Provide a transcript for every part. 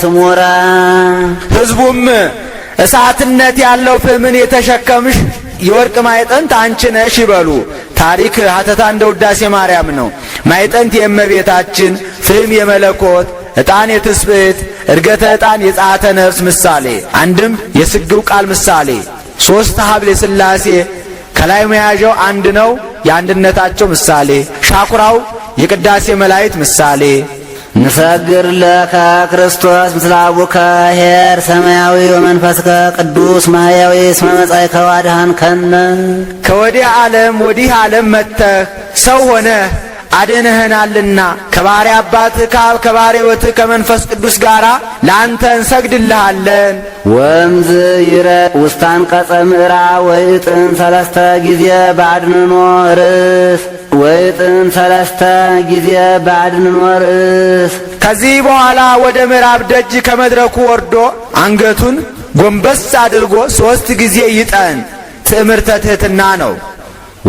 ስሙራ ሕዝቡም እሳትነት ያለው ፍምን የተሸከምሽ የወርቅ ማዕጠንት አንቺ ነሽ ይበሉ። ታሪክ ሀተታ እንደ ውዳሴ ማርያም ነው። ማዕጠንት የእመቤታችን፣ ፍም የመለኮት፣ ዕጣን የትስብእት፣ እርገተ ዕጣን የጸአተ ነፍስ ምሳሌ፣ አንድም የስግው ቃል ምሳሌ፣ ሦስት ሀብል የሥላሴ ከላይ መያዣው አንድ ነው የአንድነታቸው ምሳሌ፣ ሻኩራው የቅዳሴ መላእክት ምሳሌ። ንሰግር ለከ ክርስቶስ ምስለ አቡከ ኄር ሰማያዊ ወመንፈስከ ቅዱስ ማሕያዊ እስመ መጻእከ ወአድኀንከነ። ከወዲህ ዓለም ወዲህ ዓለም መጥተህ ሰው ሆነህ አድነኸናልና ከባሕርይ አባትህ ከአብ ከባሕርይ ሕይወትህ ከመንፈስ ቅዱስ ጋር ለአንተ እንሰግድልሃለን። ወእምዝ ይረድ ውስተ አንቀጸ ምዕራብ ወይጥን ሰለስተ ጊዜ በአድንኖ ርእስ ወይጥን ሰለስተ ጊዜ በአድንኖ ርእስ። ከዚህ በኋላ ወደ ምዕራብ ደጅ ከመድረኩ ወርዶ አንገቱን ጎንበስ አድርጎ 3 ጊዜ ይጠን። ትዕምርተ ትሕትና ነው።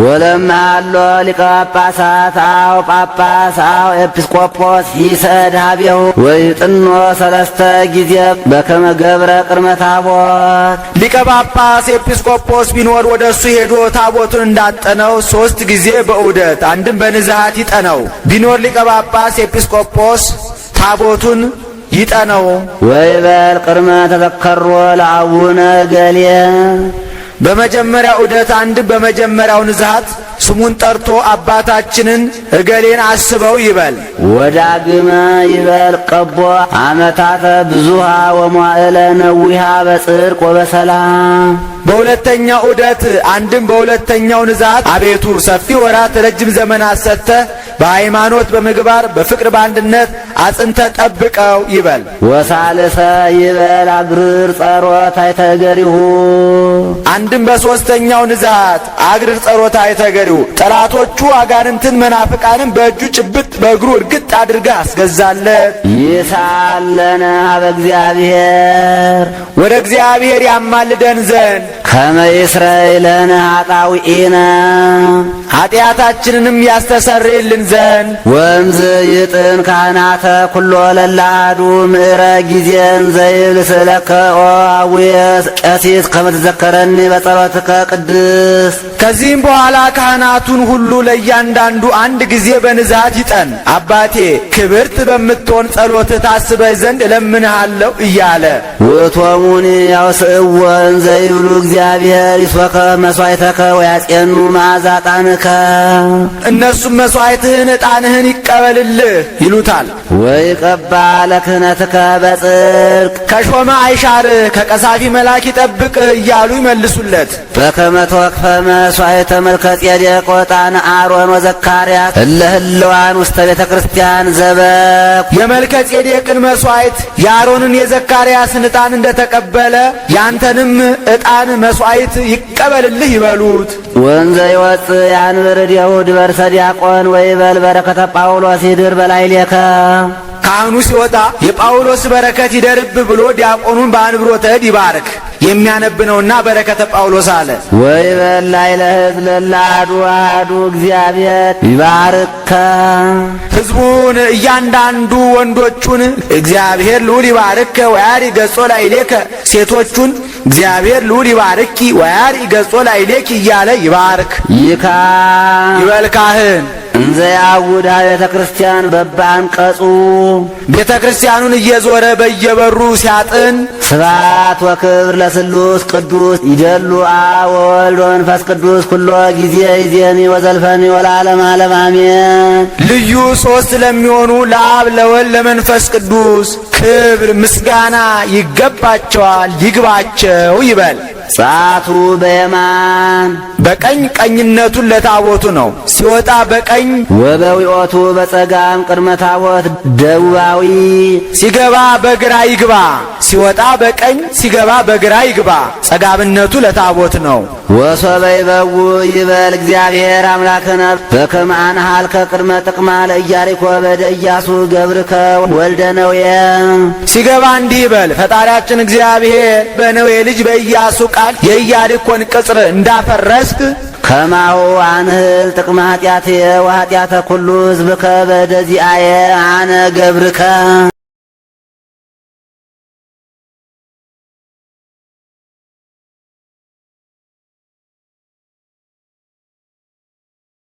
ወለመሃሎ ሊቀ ጳጳሳት አው ጳጳስ አው ኤጲስቆጶስ ይሰድ ኀቤሁ ወይጥኖ ሰለስተ ጊዜ በከመ ገብረ ቅድመ ታቦት። ሊቀ ጳጳስ ኤጲስቆጶስ ቢኖር ወደ እሱ ሄዶ ታቦቱን እንዳጠነው 3 ጊዜ በዑደት አንድም በንዝሃት ይጠነው። ቢኖር ሊቀ ጳጳስ ኤጲስቆጶስ ታቦቱን ይጠነው። ወይበል ቅድመ ተዘከሮ ለአቡነ ገሌ በመጀመሪያው ዑደት አንድም በመጀመሪያው ንዝሃት ስሙን ጠርቶ አባታችንን እገሌን አስበው ይበል። ወዳግመ ይበል ቀቦ ዓመታተ ብዙሃ ወመዋዕለ ነዊሃ በጽድቅ ወበሰላም። በሁለተኛው ዑደት አንድም በሁለተኛው ንዝሃት አቤቱ ሰፊ ወራት ረጅም ዘመናት ሰጥተህ በሃይማኖት በምግባር በፍቅር በአንድነት አጽንተ ጠብቀው ይበል። ወሳልሰ ይበል አግርር ጸሮት አይተገሪሁ አንድም በሦስተኛው ንዝሃት አግርር ጸሮት አይተገሪሁ ጠላቶቹ አጋንንትን መናፍቃንን በእጁ ጭብጥ በእግሩ እርግጥ አድርገህ አስገዛለት። ይሳለነ ሀበ እግዚአብሔር ወደ እግዚአብሔር ያማልደን ዘንድ ከመ ይስረይ ለነ ኃጣውኢነ ኃጢአታችንንም ያስተሰርይልን ዘንድ ወእምዝ ይጥን ካህናተ ኩሎ ለላዱ ምዕረ ጊዜን ዘይብል ስእለከ ኦ አቡየ ቀሲስ ከመ ትዘከረኒ በጸሎትከ ቅድስ። ከዚህም በኋላ ካህናቱን ሁሉ ለእያንዳንዱ አንድ ጊዜ በንዝሃት ይጠን። አባቴ ክብርት በምትሆን ጸሎትህ ታስበህ ዘንድ እለምንሃለሁ እያለ ውእቶሙኒ ያውስእዎ እንዘ ይብሉ እግዚአብሔር ይስወከ መሥዋዕተከ ወያጼኑ መዓዛ ዕጣንከ እነሱም መሥዋዕትህን ዕጣንህን ይቀበልልህ ይሉታል። ወይቀባ ለክህነትከ በጽድቅ ከሾመ አይሻርህ ከቀሳፊ መልአክ ይጠብቅህ እያሉ ይመልሱለት። በከመ ተወክፈ መሥዋዕተ መልከ ጼዴቅ ወዕጣነ አሮን ወዘካርያስ እለ ህልዋን ውስተ ቤተ ክርስቲያን ዘበኩ። የመልከ ጼዴቅን መሥዋዕት የአሮንን የዘካርያስን ዕጣን እንደተቀበለ ያንተንም ዕጣን መሥዋዕት ይቀበልልህ ይበሉት። ወንዘ ይወፅእ ያንብር እዴሁ ድበርሰ ዲያቆን ወይበል በረከተ ጳውሎስ ይድር በላዕሌከ። ካህኑ ሲወጣ የጳውሎስ በረከት ይደርብ ብሎ ዲያቆኑን በአንብሮተ እድ ይባርክ። የሚያነብ ነውና በረከተ ጳውሎስ አለ። ወይበል ላዕለ ሕዝብ ለእለ አሐዱ አሐዱ እግዚአብሔር ይባርከ። ሕዝቡን እያንዳንዱ ወንዶቹን እግዚአብሔር ልዑል ይባርከ ወያርኅ ገጾ ላዕሌከ፣ ሴቶቹን እግዚአብሔር ልዑል ይባርኪ ወያርኅ ገጾ ላዕሌኪ እያለ ይባርክ። ይካ ይበል ካህን እንዘ ያውድ ቤተ ክርስቲያን በበአንቀጹ ቤተ ክርስቲያኑን እየዞረ በየበሩ ሲያጥን ስብሐት ወክብር ለስሉስ ቅዱስ ይደሉ አብ ወወልድ ወመንፈስ ቅዱስ ኩሎ ጊዜ ይዜኒ ወዘልፈኒ ወለዓለመ ዓለም አሜን። ልዩ 3 ለሚሆኑ ለአብ ለወልድ ለመንፈስ ቅዱስ ክብር ምስጋና ይገባቸዋል ይግባቸው ይበል። ጸአቱ በየማን በቀኝ ቀኝነቱን ለታቦቱ ነው። ሲወጣ በቀኝ ወበዊኦቱ በጸጋም ቅድመ ታቦት ደቡባዊ ሲገባ በግራ ይግባ። ሲወጣ በቀኝ ሲገባ በግራ ይግባ። ጸጋብነቱ ለታቦት ነው። ወሶበ ይበውእ ይበል እግዚአብሔር አምላክነ በከመ አንሃልከ ቅድመ ጥቅማ ለኢያሪኮ በደ ኢያሱ ገብርከ ወልደ ነዌ። ሲገባ እንዲህ ይበል ፈጣሪያችን እግዚአብሔር በነዌ ልጅ በኢያሱ ቃል የኢያሪኮን ቅጽር እንዳፈረስክ ከማሁ አንህል ጥቅመ ኃጢአትየ ወኃጢአተ ኩሉ ሕዝብከ በደ ዚአየ አነ ገብርከ።